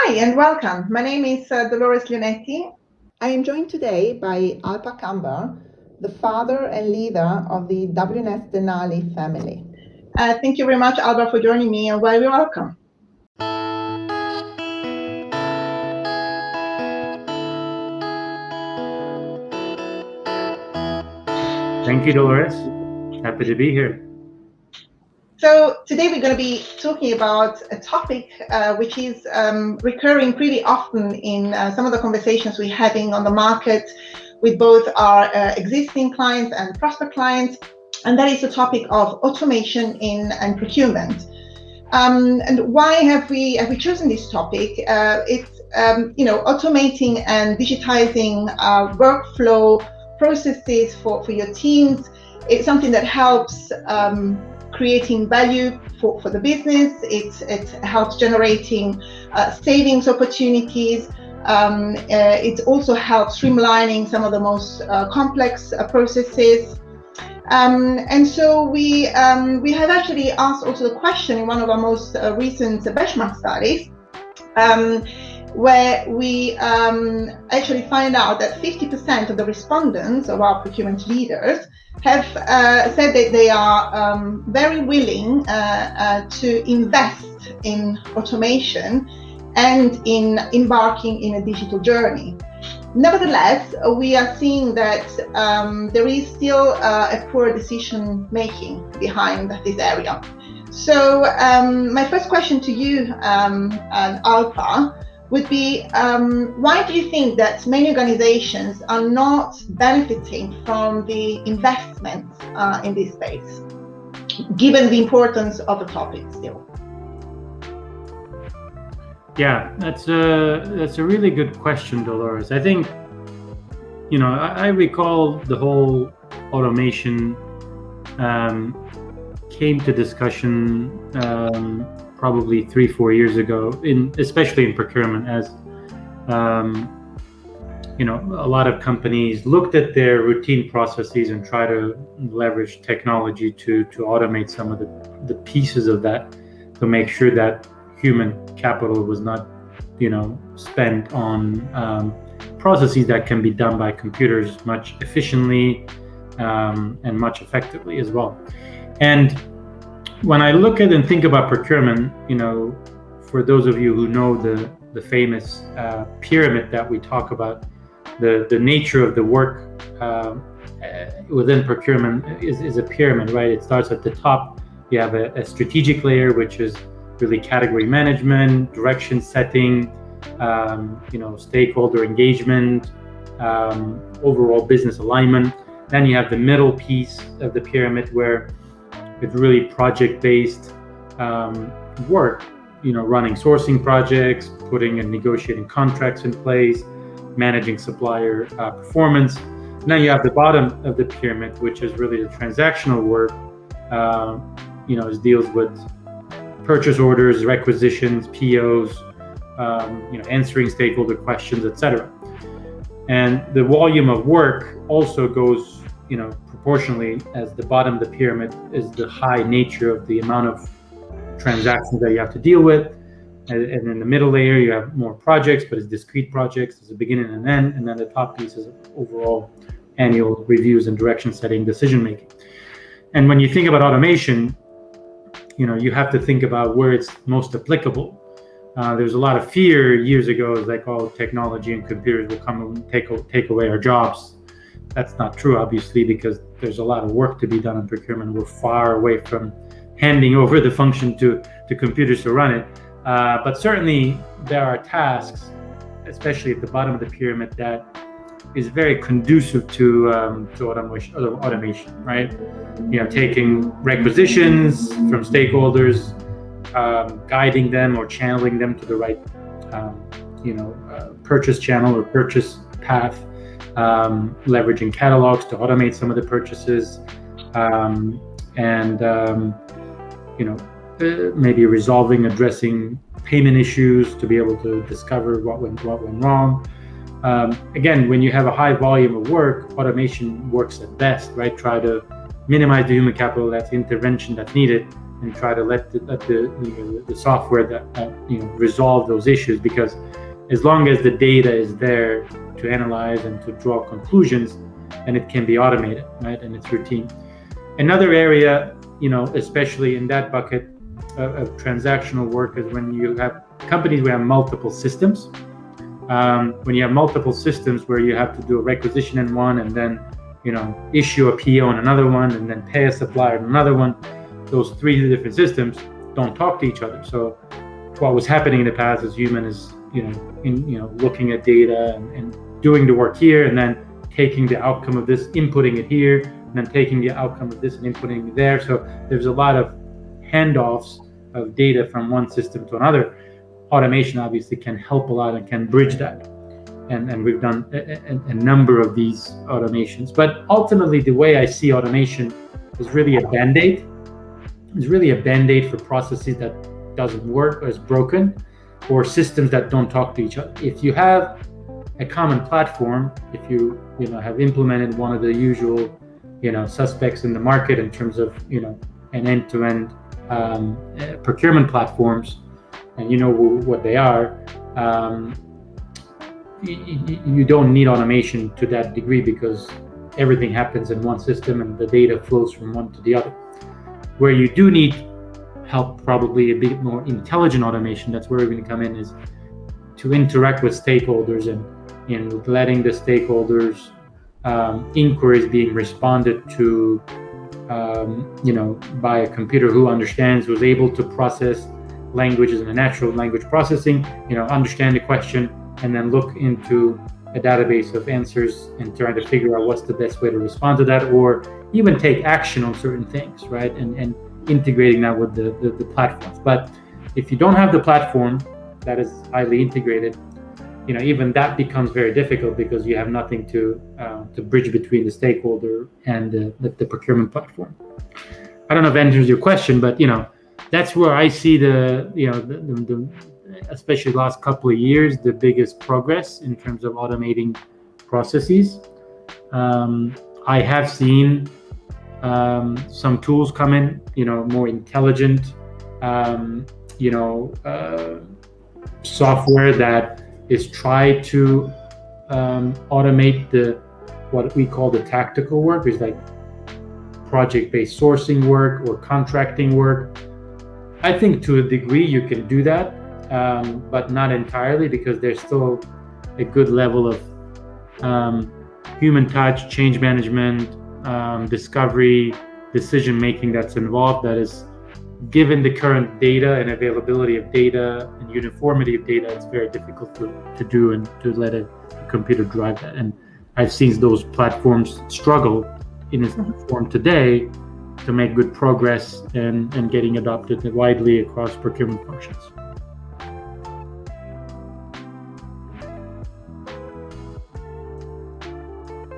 Hi and welcome. My name is Dolores Lionetti. I am joined today by Alpar, the father and leader of the WNS Denali family. Thank you very much, Alpar, for joining me, and very welcome. Thank you, Dolores. Happy to be here. So today we're going to be talking about a topic which is recurring pretty often in some of the conversations we're having on the market with both our existing clients and prospect clients, and that is the topic of automation in procurement. And why have we chosen this topic? It's automating and digitizing workflow processes for your teams. It's something that helps creating value for the business. It helps generating savings opportunities. It also helps streamlining some of the most complex processes. And so we have actually asked also the question in one of our most recent benchmark studies, where we actually find out that 50% of the respondents of our procurement leaders have said that they are very willing to invest in automation and in embarking in a digital journey. Nevertheless, we are seeing that there is still a poor decision making behind this area. So my first question to you, Alpar, would be why do you think that many organizations are not benefiting from the investment in this space, given the importance of the topic still? Yeah, that's a really good question, Dolores. I think, I recall the whole automation came to discussion probably 3-4 years ago, especially in procurement, as a lot of companies looked at their routine processes and try to leverage technology to automate some of the pieces of that, to make sure that human capital was not spent on processes that can be done by computers much efficiently and much effectively as well. And when I look at and think about procurement, for those of you who know the famous pyramid that we talk about, the nature of the work within procurement is a pyramid, right? It starts at the top. You have a strategic layer, which is really category management, direction setting, stakeholder engagement, overall business alignment. Then you have the middle piece of the pyramid, where it's really project-based work, running sourcing projects, putting and negotiating contracts in place, managing supplier performance. Now you have the bottom of the pyramid, which is really the transactional work. It deals with purchase orders, requisitions, POs, answering stakeholder questions, etc. And the volume of work also goes, proportionally, as the bottom of the pyramid is the high nature of the amount of transactions that you have to deal with. And in the middle layer, you have more projects, but it's discrete projects. There's a beginning and an end. And then the top piece is overall annual reviews and direction setting, decision making. And when you think about automation, you have to think about where it's most applicable. There's a lot of fear years ago, like, technology and computers will come and take away our jobs. That's not true, obviously, because there's a lot of work to be done in procurement. We're far away from handing over the function to computers to run it. But certainly there are tasks, especially at the bottom of the pyramid, that is very conducive to automation, right? Taking requisitions from stakeholders, guiding them or channeling them to the right, purchase channel or purchase path, leveraging catalogs to automate some of the purchases, maybe addressing payment issues to be able to discover what went wrong. Again, when you have a high volume of work, automation works at best, right? Try to minimize the human capital, that's intervention that's needed, and try to let the software that resolve those issues, because as long as the data is there to analyze and to draw conclusions, then it can be automated, right? And it's routine. Another area, especially in that bucket of transactional work, is when you have companies where have multiple systems. When you have multiple systems where you have to do a requisition in one and then issue a PO on another one and then pay a supplier on another one, those three different systems don't talk to each other. So what was happening in the past is human is looking at data and doing the work here, and then taking the outcome of this, inputting it here, and then taking the outcome of this and inputting it there. So there's a lot of handoffs of data from one system to another. Automation obviously can help a lot and can bridge that. And we've done a number of these automations. But ultimately, the way I see automation is really a Band-Aid. It's really a Band-Aid for processes that doesn't work or is broken, or systems that don't talk to each other. If you have a common platform, if you have implemented one of the usual suspects in the market in terms of an end-to-end procurement platforms, and what they are, you don't need automation to that degree, because everything happens in one system and the data flows from one to the other. Where you do need help, probably a bit more intelligent automation, that's where we're going to come in, is to interact with stakeholders and letting the stakeholders inquiries being responded to by a computer who understands, who's able to process languages in a natural language processing, understand the question and then look into a database of answers and try to figure out what's the best way to respond to that, or even take action on certain things, right? And integrating that with the platforms. But if you don't have the platform that is highly integrated, even that becomes very difficult, because you have nothing to bridge between the stakeholder and the procurement platform. I don't know if that answers your question, but that's where I see the especially the last couple of years, the biggest progress in terms of automating processes. I have seen some tools come in, more intelligent, software that is try to automate what we call the tactical work, is like project-based sourcing work or contracting work. I think to a degree you can do that, but not entirely, because there's still a good level of human touch, change management, discovery, decision making that's involved, that is, given the current data and availability of data and uniformity of data, it's very difficult to do and to let a computer drive that. And I've seen those platforms struggle in its form today to make good progress and getting adopted widely across procurement functions.